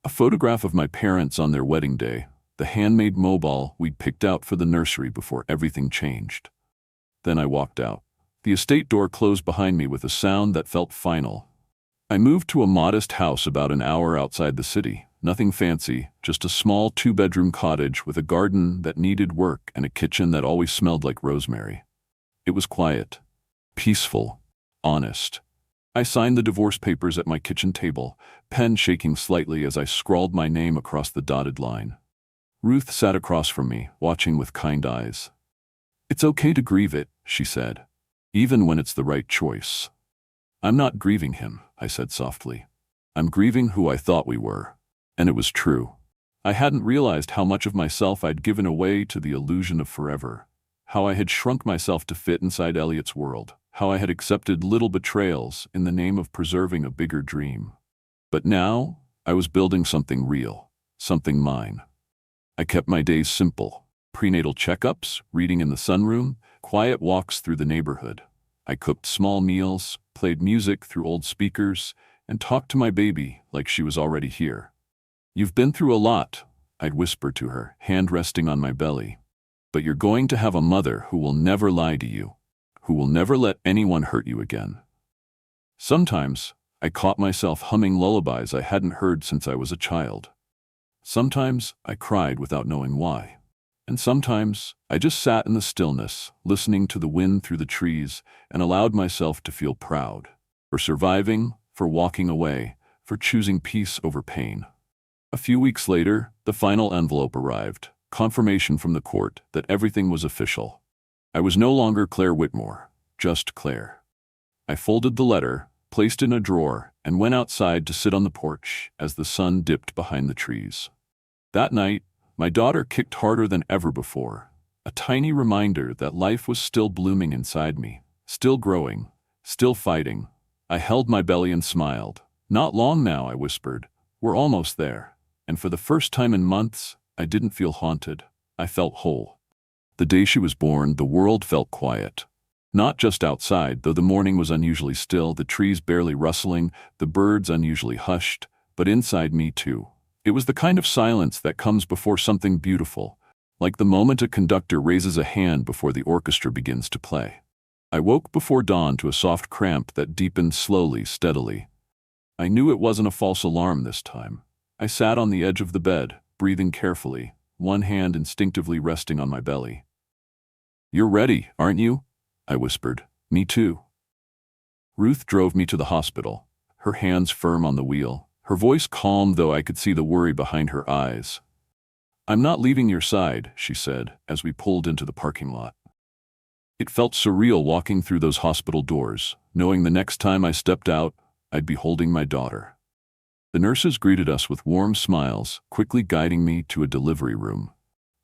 a photograph of my parents on their wedding day, the handmade mobile we'd picked out for the nursery before everything changed. Then I walked out. The estate door closed behind me with a sound that felt final. I moved to a modest house about an hour outside the city. Nothing fancy, just a small 2-bedroom cottage with a garden that needed work and a kitchen that always smelled like rosemary. It was quiet, peaceful, honest. I signed the divorce papers at my kitchen table, pen shaking slightly as I scrawled my name across the dotted line. Ruth sat across from me, watching with kind eyes. "It's okay to grieve it," she said, "even when it's the right choice." "I'm not grieving him," I said softly. "I'm grieving who I thought we were." And it was true. I hadn't realized how much of myself I'd given away to the illusion of forever, how I had shrunk myself to fit inside Elliot's world, how I had accepted little betrayals in the name of preserving a bigger dream. But now, I was building something real, something mine. I kept my days simple. Prenatal checkups, reading in the sunroom, quiet walks through the neighborhood. I cooked small meals, played music through old speakers, and talked to my baby like she was already here. "You've been through a lot," I'd whisper to her, hand resting on my belly. "But you're going to have a mother who will never lie to you, who will never let anyone hurt you again." Sometimes, I caught myself humming lullabies I hadn't heard since I was a child. Sometimes, I cried without knowing why. And sometimes I just sat in the stillness, listening to the wind through the trees, and allowed myself to feel proud. For surviving, for walking away, for choosing peace over pain. A few weeks later, the final envelope arrived, confirmation from the court that everything was official. I was no longer Claire Whitmore, just Claire. I folded the letter, placed it in a drawer, and went outside to sit on the porch as the sun dipped behind the trees. That night, my daughter kicked harder than ever before, a tiny reminder that life was still blooming inside me, still growing, still fighting. I held my belly and smiled. "Not long now," I whispered. "We're almost there." And for the first time in months, I didn't feel haunted. I felt whole. The day she was born, the world felt quiet. Not just outside, though the morning was unusually still, the trees barely rustling, the birds unusually hushed, but inside me too. It was the kind of silence that comes before something beautiful, like the moment a conductor raises a hand before the orchestra begins to play. I woke before dawn to a soft cramp that deepened slowly, steadily. I knew it wasn't a false alarm this time. I sat on the edge of the bed, breathing carefully, one hand instinctively resting on my belly. "You're ready, aren't you?" I whispered. "Me too." Ruth drove me to the hospital, her hands firm on the wheel, her voice calm though I could see the worry behind her eyes. "I'm not leaving your side," she said as we pulled into the parking lot. It felt surreal walking through those hospital doors, knowing the next time I stepped out, I'd be holding my daughter. The nurses greeted us with warm smiles, quickly guiding me to a delivery room.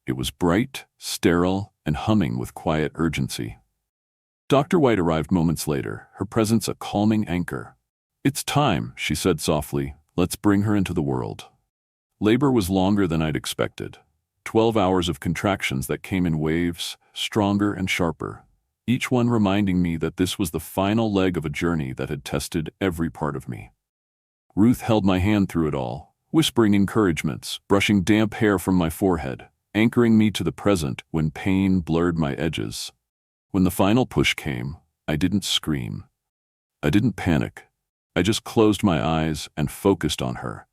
It was bright, sterile, and humming with quiet urgency. Dr. White arrived moments later, her presence a calming anchor. "It's time," she said softly. "Let's bring her into the world." Labor was longer than I'd expected. 12 hours of contractions that came in waves, stronger and sharper, each one reminding me that this was the final leg of a journey that had tested every part of me. Ruth held my hand through it all, whispering encouragements, brushing damp hair from my forehead, anchoring me to the present when pain blurred my edges. When the final push came, I didn't scream. I didn't panic. I just closed my eyes and focused on her.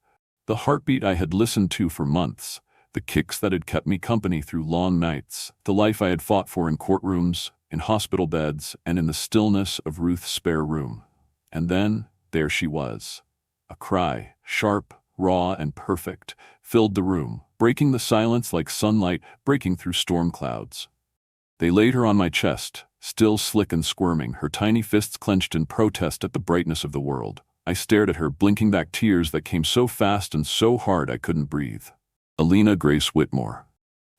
The heartbeat I had listened to for months, the kicks that had kept me company through long nights, the life I had fought for in courtrooms, in hospital beds, and in the stillness of Ruth's spare room. And then, there she was. A cry, sharp, raw, and perfect, filled the room, breaking the silence like sunlight breaking through storm clouds. They laid her on my chest, still slick and squirming, her tiny fists clenched in protest at the brightness of the world. I stared at her, blinking back tears that came so fast and so hard I couldn't breathe. Alina Grace Whitmore.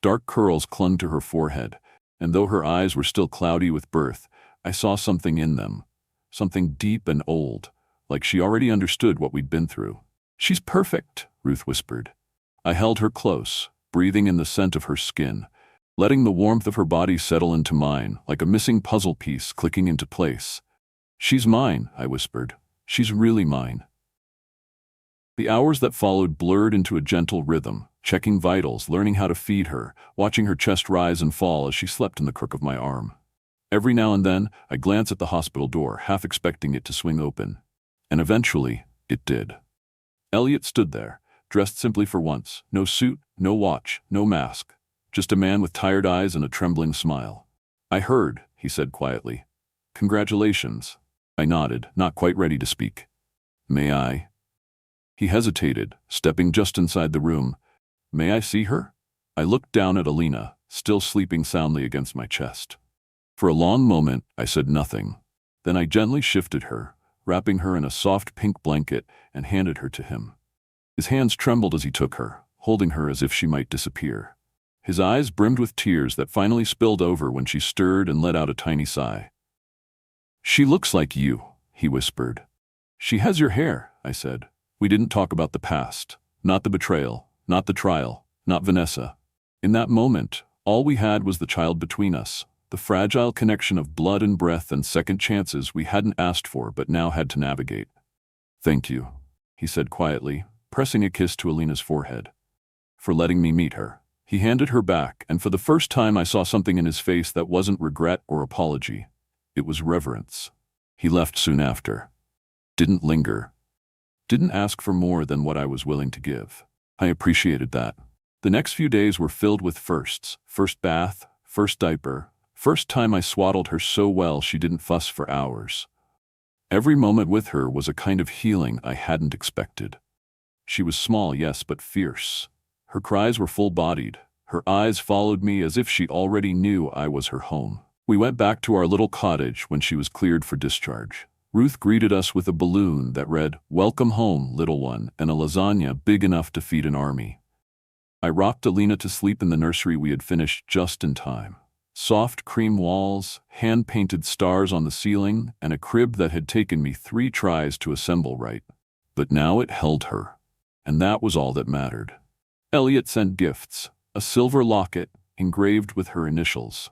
Dark curls clung to her forehead, and though her eyes were still cloudy with birth, I saw something in them, something deep and old, like she already understood what we'd been through. "She's perfect," Ruth whispered. I held her close, breathing in the scent of her skin, letting the warmth of her body settle into mine, like a missing puzzle piece clicking into place. "She's mine," I whispered. "She's really mine." The hours that followed blurred into a gentle rhythm, checking vitals, learning how to feed her, watching her chest rise and fall as she slept in the crook of my arm. Every now and then, I glanced at the hospital door, half expecting it to swing open. And eventually, it did. Elliot stood there, dressed simply for once, no suit, no watch, no mask, just a man with tired eyes and a trembling smile. "I heard," he said quietly. "Congratulations." I nodded, not quite ready to speak. "May I?" He hesitated, stepping just inside the room. "May I see her?" I looked down at Alina, still sleeping soundly against my chest. For a long moment, I said nothing. Then I gently shifted her, wrapping her in a soft pink blanket, and handed her to him. His hands trembled as he took her, holding her as if she might disappear. His eyes brimmed with tears that finally spilled over when she stirred and let out a tiny sigh. "She looks like you," he whispered. "She has your hair," I said. We didn't talk about the past, not the betrayal, not the trial, not Vanessa. In that moment, all we had was the child between us, the fragile connection of blood and breath and second chances we hadn't asked for but now had to navigate. "Thank you," he said quietly, pressing a kiss to Alina's forehead. "For letting me meet her." He handed her back, and for the first time I saw something in his face that wasn't regret or apology. It was reverence. He left soon after. Didn't linger. Didn't ask for more than what I was willing to give. I appreciated that. The next few days were filled with firsts: first bath, first diaper, first time I swaddled her so well she didn't fuss for hours. Every moment with her was a kind of healing I hadn't expected. She was small, yes, but fierce. Her cries were full-bodied. Her eyes followed me as if she already knew I was her home. We went back to our little cottage when she was cleared for discharge. Ruth greeted us with a balloon that read, "Welcome home, little one," and a lasagna big enough to feed an army. I rocked Alina to sleep in the nursery we had finished just in time. Soft cream walls, hand-painted stars on the ceiling, and a crib that had taken me 3 tries to assemble right. But now it held her, and that was all that mattered. Elliot sent gifts: a silver locket engraved with her initials,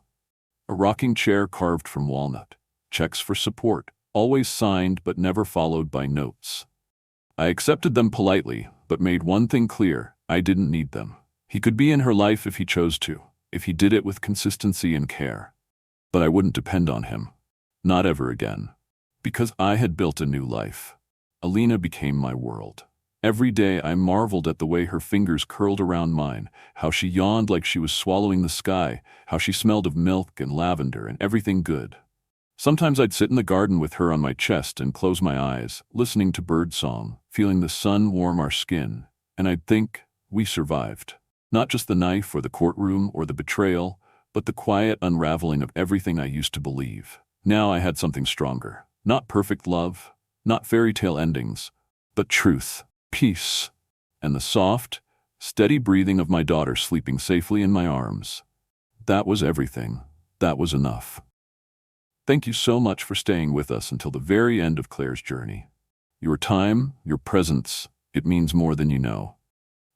a rocking chair carved from walnut, checks for support, always signed but never followed by notes. I accepted them politely, but made one thing clear: I didn't need them. He could be in her life if he chose to, if he did it with consistency and care. But I wouldn't depend on him. Not ever again. Because I had built a new life. Alina became my world. Every day I marveled at the way her fingers curled around mine, how she yawned like she was swallowing the sky, how she smelled of milk and lavender and everything good. Sometimes I'd sit in the garden with her on my chest and close my eyes, listening to birdsong, feeling the sun warm our skin, and I'd think, we survived. Not just the knife or the courtroom or the betrayal, but the quiet unraveling of everything I used to believe. Now I had something stronger. Not perfect love, not fairy tale endings, but truth, peace, and the soft, steady breathing of my daughter sleeping safely in my arms. That was everything. That was enough. Thank you so much for staying with us until the very end of Claire's journey. Your time, your presence, it means more than you know.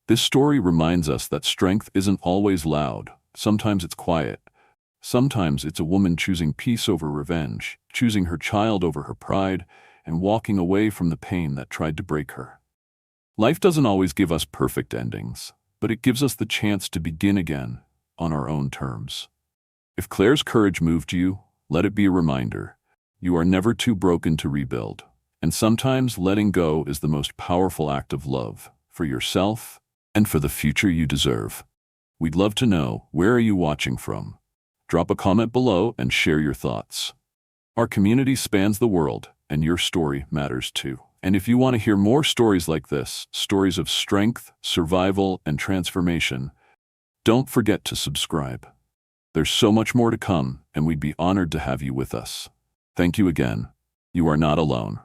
This story reminds us that strength isn't always loud. Sometimes it's quiet. Sometimes it's a woman choosing peace over revenge, choosing her child over her pride, and walking away from the pain that tried to break her. Life doesn't always give us perfect endings, but it gives us the chance to begin again on our own terms. If Claire's courage moved you, let it be a reminder: you are never too broken to rebuild. And sometimes letting go is the most powerful act of love, for yourself and for the future you deserve. We'd love to know, where are you watching from? Drop a comment below and share your thoughts. Our community spans the world, and your story matters too. And if you want to hear more stories like this, stories of strength, survival, and transformation, don't forget to subscribe. There's so much more to come, and we'd be honored to have you with us. Thank you again. You are not alone.